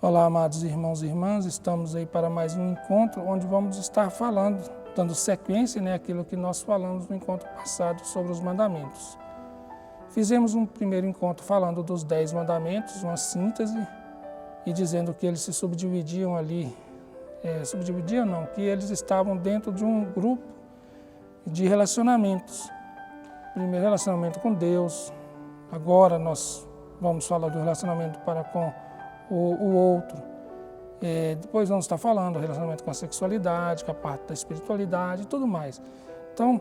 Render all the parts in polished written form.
Olá, amados irmãos e irmãs, estamos aí para mais um encontro onde vamos estar falando, dando sequência, àquilo que nós falamos no encontro passado sobre os mandamentos. Fizemos um primeiro encontro falando dos 10 mandamentos, uma síntese, e dizendo que eles se subdividiam ali, que eles estavam dentro de um grupo de relacionamentos. Primeiro, relacionamento com Deus. Agora nós vamos falar do relacionamento para com o outro. Depois vamos estar falando do relacionamento com a sexualidade, com a parte da espiritualidade e tudo mais. Então,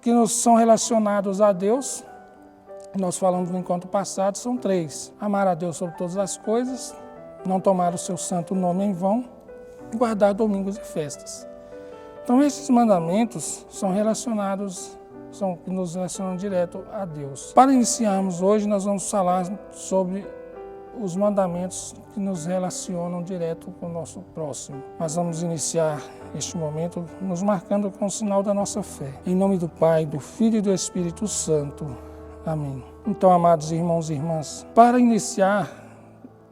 que nos são relacionados a Deus, nós falamos no encontro passado, são 3. Amar a Deus sobre todas as coisas, não tomar o seu santo nome em vão, e guardar domingos e festas. Então, esses mandamentos são que nos relacionam direto a Deus. Para iniciarmos hoje, nós vamos falar sobre os mandamentos que nos relacionam direto com o nosso próximo. Nós vamos iniciar este momento nos marcando com o sinal da nossa fé. Em nome do Pai, do Filho e do Espírito Santo. Amém. Então, amados irmãos e irmãs, para iniciar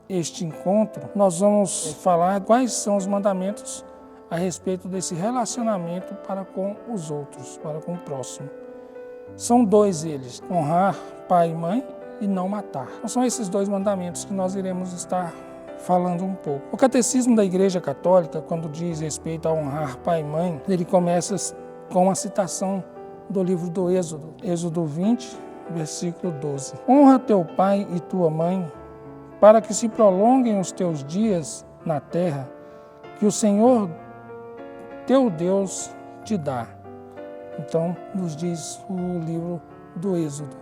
este encontro, nós vamos falar quais são os mandamentos a respeito desse relacionamento para com os outros, para com o próximo. São 2 eles, honrar pai e mãe e não matar. Então, são esses 2 mandamentos que nós iremos estar falando um pouco. O Catecismo da Igreja Católica, quando diz respeito a honrar pai e mãe, ele começa com uma citação do livro do Êxodo, Êxodo 20, versículo 12. Honra teu pai e tua mãe, para que se prolonguem os teus dias na terra, que o Senhor teu Deus te dá. Então, nos diz o livro do Êxodo.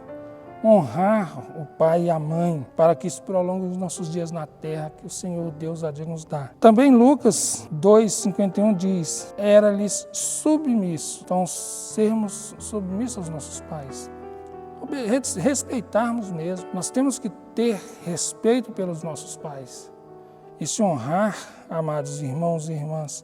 Honrar o pai e a mãe, para que se prolonguem os nossos dias na terra, que o Senhor Deus há de nos dar. Também Lucas 2,51 diz, era-lhes submisso. Então, sermos submissos aos nossos pais. Respeitarmos mesmo. Nós temos que ter respeito pelos nossos pais. E se honrar, amados irmãos e irmãs,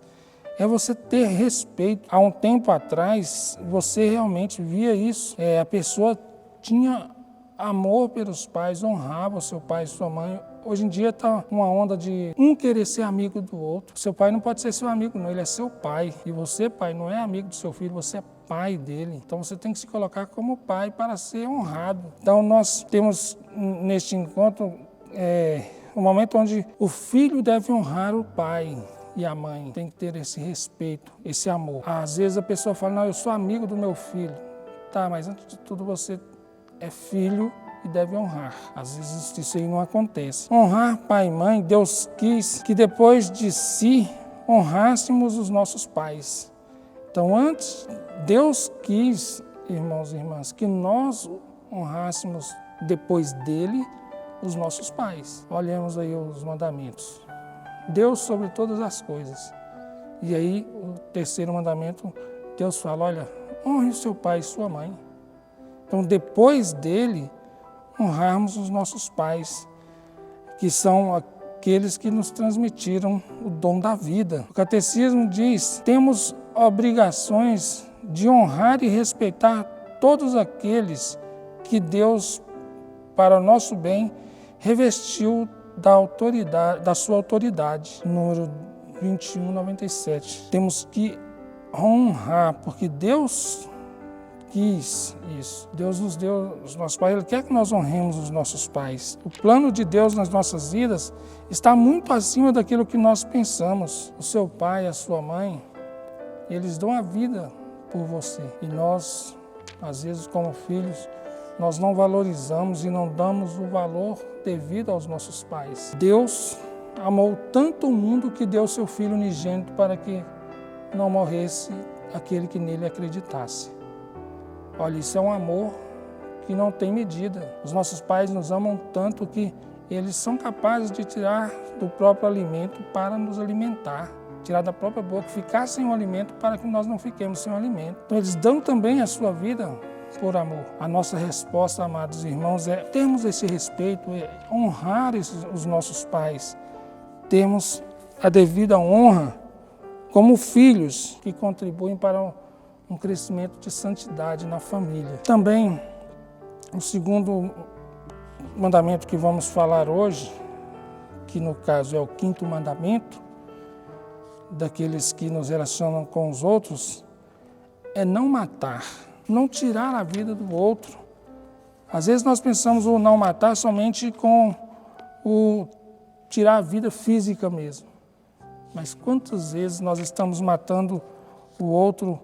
é você ter respeito. Há um tempo atrás, você realmente via isso. A pessoa tinha amor pelos pais, honrava o seu pai e sua mãe. Hoje em dia está uma onda de um querer ser amigo do outro. Seu pai não pode ser seu amigo, não. Ele é seu pai. E você, pai, não é amigo do seu filho, você é pai dele. Então você tem que se colocar como pai para ser honrado. Então nós temos neste encontro um momento onde o filho deve honrar o pai. E a mãe tem que ter esse respeito, esse amor. Às vezes a pessoa fala, não, eu sou amigo do meu filho. Tá, mas antes de tudo você é filho e deve honrar. Às vezes isso aí não acontece. Honrar pai e mãe, Deus quis que depois de si honrássemos os nossos pais. Então antes, Deus quis, irmãos e irmãs, que nós honrássemos depois dele os nossos pais. Olhemos aí os mandamentos. Deus sobre todas as coisas. E aí, o 3º mandamento, Deus fala, olha, honre o seu pai e sua mãe. Então, depois dele, honrarmos os nossos pais, que são aqueles que nos transmitiram o dom da vida. O Catecismo diz, temos obrigações de honrar e respeitar todos aqueles que Deus, para o nosso bem, revestiu da sua autoridade. Número 2197. Temos que honrar, porque Deus quis isso. Deus nos deu os nossos pais, Ele quer que nós honremos os nossos pais. O plano de Deus nas nossas vidas está muito acima daquilo que nós pensamos. O seu pai, a sua mãe, eles dão a vida por você. E nós, às vezes, como filhos, nós não valorizamos e não damos o valor devido aos nossos pais. Deus amou tanto o mundo que deu seu Filho unigênito para que não morresse aquele que nele acreditasse. Olha, isso é um amor que não tem medida. Os nossos pais nos amam tanto que eles são capazes de tirar do próprio alimento para nos alimentar. Tirar da própria boca, ficar sem o alimento para que nós não fiquemos sem o alimento. Então eles dão também a sua vida por amor. A nossa resposta, amados irmãos, é termos esse respeito, honrar os nossos pais, termos a devida honra como filhos que contribuem para um crescimento de santidade na família. Também, o segundo mandamento que vamos falar hoje que no caso é o 5º mandamento, daqueles que nos relacionam com os outros, é não matar, não tirar a vida do outro. Às vezes nós pensamos o não matar somente com o tirar a vida física mesmo. Mas quantas vezes nós estamos matando o outro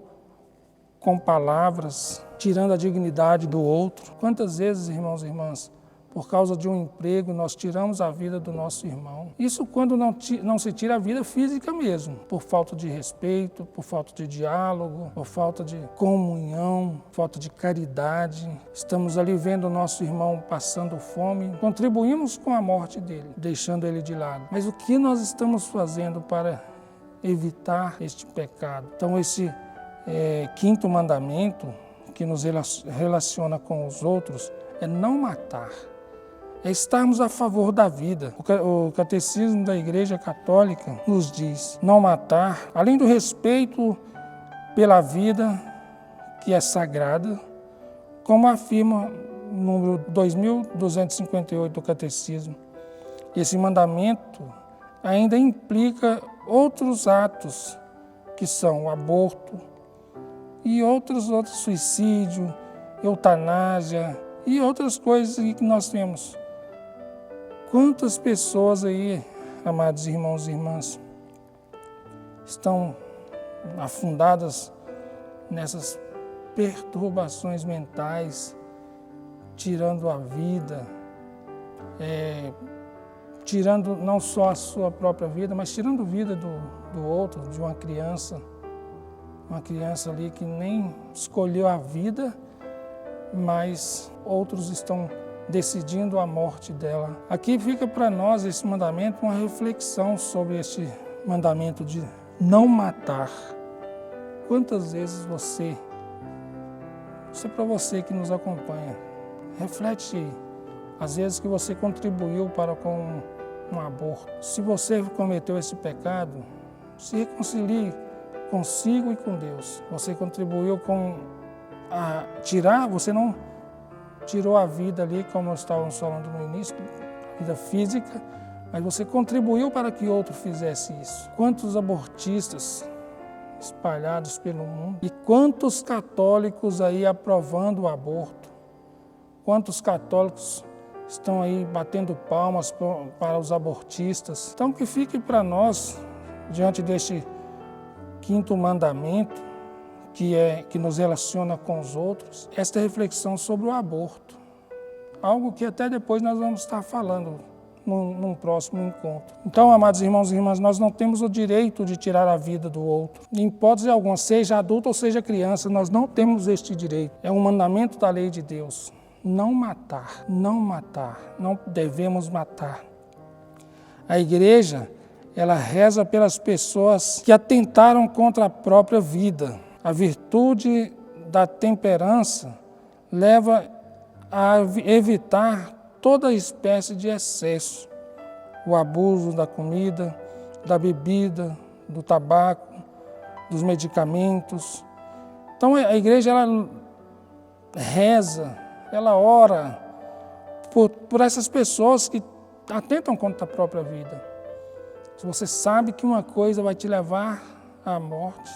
com palavras, tirando a dignidade do outro? Quantas vezes, irmãos e irmãs, por causa de um emprego, nós tiramos a vida do nosso irmão? Isso quando não se tira a vida física mesmo, por falta de respeito, por falta de diálogo, por falta de comunhão, falta de caridade. Estamos ali vendo o nosso irmão passando fome, contribuímos com a morte dele, deixando ele de lado. Mas o que nós estamos fazendo para evitar este pecado? Então esse 5º mandamento que nos relaciona com os outros é não matar. É estarmos a favor da vida. O Catecismo da Igreja Católica nos diz: não matar, além do respeito pela vida, que é sagrada, como afirma o número 2258 do Catecismo. Esse mandamento ainda implica outros atos, que são o aborto e outros suicídio, eutanásia e outras coisas que nós temos. Quantas pessoas aí, amados irmãos e irmãs, estão afundadas nessas perturbações mentais, tirando a vida, tirando não só a sua própria vida, mas tirando a vida do outro, de uma criança ali que nem escolheu a vida, mas outros estão decidindo a morte dela. Aqui fica para nós esse mandamento, uma reflexão sobre este mandamento de não matar. Quantas vezes isso é para você que nos acompanha, reflete as vezes que você contribuiu com um aborto. Se você cometeu esse pecado, se reconcilie consigo e com Deus. Você contribuiu você não tirou a vida ali, como nós estávamos falando no início, a vida física, mas você contribuiu para que outro fizesse isso. Quantos abortistas espalhados pelo mundo e quantos católicos aí aprovando o aborto? Quantos católicos estão aí batendo palmas para os abortistas? Então que fique para nós, diante deste 5º mandamento, que nos relaciona com os outros, esta reflexão sobre o aborto. Algo que até depois nós vamos estar falando num próximo encontro. Então, amados irmãos e irmãs, nós não temos o direito de tirar a vida do outro. Em hipótese alguma, seja adulto ou seja criança, nós não temos este direito. É um mandamento da lei de Deus. Não matar, não devemos matar. A igreja, ela reza pelas pessoas que atentaram contra a própria vida. A virtude da temperança leva a evitar toda espécie de excesso, o abuso da comida, da bebida, do tabaco, dos medicamentos. Então a igreja ela reza, ela ora por essas pessoas que atentam contra a própria vida. Se você sabe que uma coisa vai te levar à morte,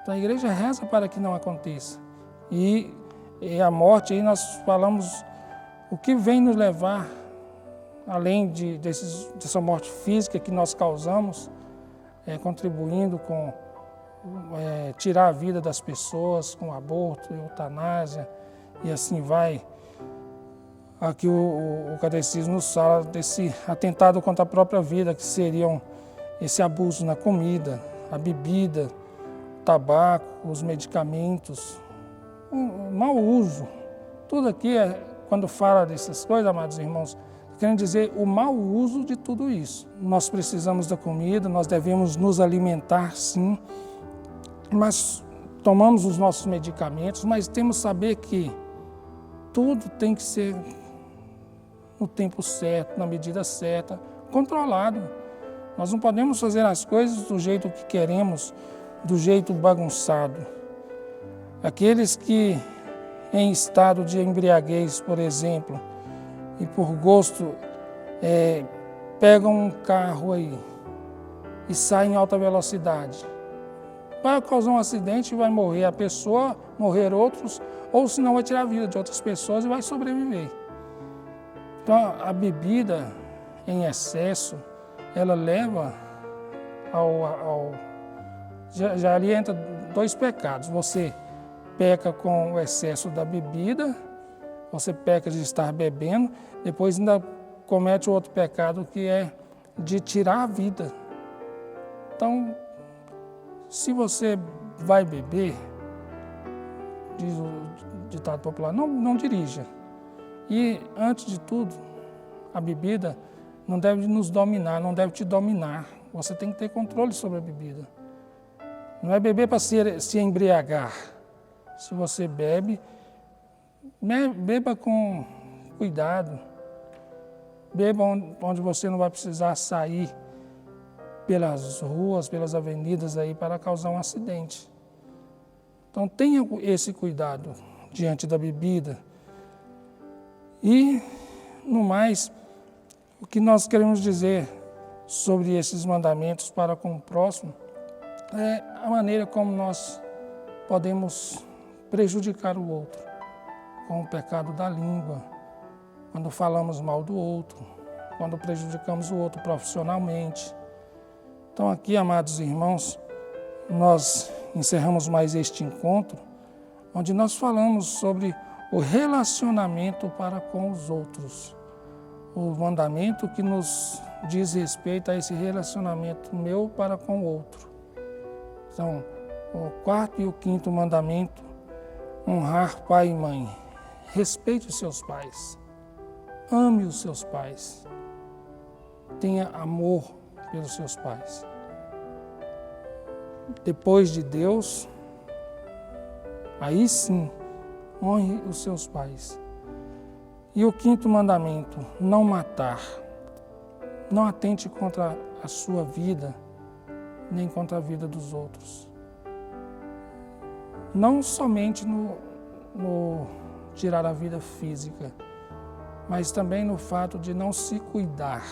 então a igreja reza para que não aconteça. E a morte, aí nós falamos o que vem nos levar, além dessa morte física que nós causamos, contribuindo com tirar a vida das pessoas, com aborto, eutanásia, e assim vai. Aqui o Catecismo nos fala desse atentado contra a própria vida, que seriam esse abuso na comida, a bebida, o tabaco, os medicamentos, o mau uso. Tudo aqui, quando fala dessas coisas, amados irmãos, querem dizer o mau uso de tudo isso. Nós precisamos da comida, nós devemos nos alimentar, sim, mas tomamos os nossos medicamentos, mas temos que saber que tudo tem que ser no tempo certo, na medida certa, controlado. Nós não podemos fazer as coisas do jeito que queremos, do jeito bagunçado. Aqueles que em estado de embriaguez, por exemplo, e por gosto pegam um carro aí e saem em alta velocidade. Vai causar um acidente e vai morrer a pessoa, morrer outros, ou senão vai tirar a vida de outras pessoas e vai sobreviver. Então, a bebida em excesso, ela leva já ali entra dois pecados. Você peca com o excesso da bebida, você peca de estar bebendo, depois ainda comete o outro pecado que é de tirar a vida. Então, se você vai beber, diz o ditado popular, não dirija. E, antes de tudo, a bebida não deve nos dominar, não deve te dominar. Você tem que ter controle sobre a bebida. Não é beber para se embriagar. Se você bebe, beba com cuidado. Beba onde você não vai precisar sair pelas ruas, pelas avenidas aí para causar um acidente. Então tenha esse cuidado diante da bebida. E, no mais, o que nós queremos dizer sobre esses mandamentos para com o próximo é a maneira como nós podemos prejudicar o outro, com o pecado da língua, quando falamos mal do outro, quando prejudicamos o outro profissionalmente. Então aqui, amados irmãos, nós encerramos mais este encontro, onde nós falamos sobre o relacionamento para com os outros. O mandamento que nos diz respeito a esse relacionamento meu para com o outro. Então, o quarto e o quinto mandamento, honrar pai e mãe. Respeite os seus pais. Ame os seus pais. Tenha amor pelos seus pais. Depois de Deus, aí sim, honre os seus pais. E o quinto mandamento, não matar. Não atente contra a sua vida, nem contra a vida dos outros. Não somente no tirar a vida física, mas também no fato de não se cuidar,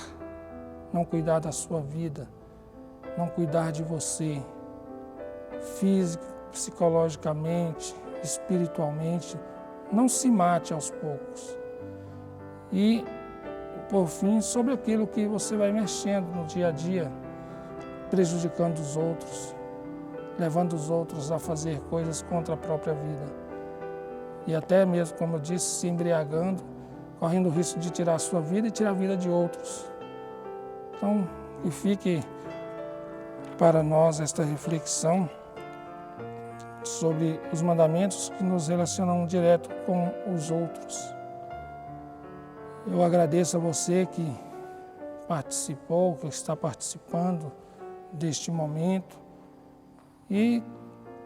não cuidar da sua vida, não cuidar de você, física, psicologicamente, espiritualmente. Não se mate aos poucos. E, por fim, sobre aquilo que você vai mexendo no dia a dia, prejudicando os outros, levando os outros a fazer coisas contra a própria vida. E até mesmo, como eu disse, se embriagando, correndo o risco de tirar a sua vida e tirar a vida de outros. Então, que fique para nós esta reflexão sobre os mandamentos que nos relacionam direto com os outros. Eu agradeço a você que participou, que está participando deste momento e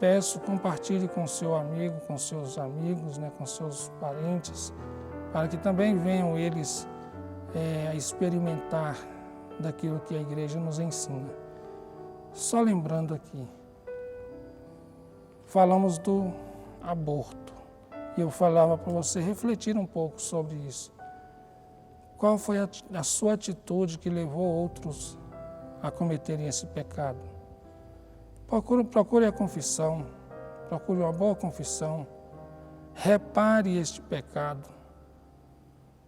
peço, compartilhe com seu amigo, com seus amigos, com seus parentes, para que também venham eles a experimentar daquilo que a igreja nos ensina. Só lembrando aqui, falamos do aborto e eu falava para você refletir um pouco sobre isso. Qual foi a sua atitude que levou outros a cometerem esse pecado? Procure a confissão, procure uma boa confissão, repare este pecado,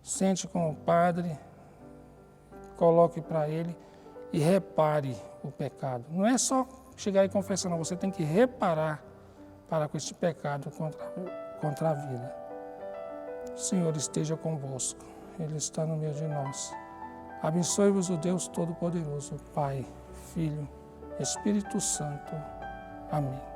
sente com o padre, coloque para ele e repare o pecado. Não é só chegar e confessar, não, você tem que reparar para com este pecado contra a vida. O Senhor esteja convosco, Ele está no meio de nós. Abençoe-vos o Deus Todo-Poderoso, Pai, Filho, Espírito Santo. Amém.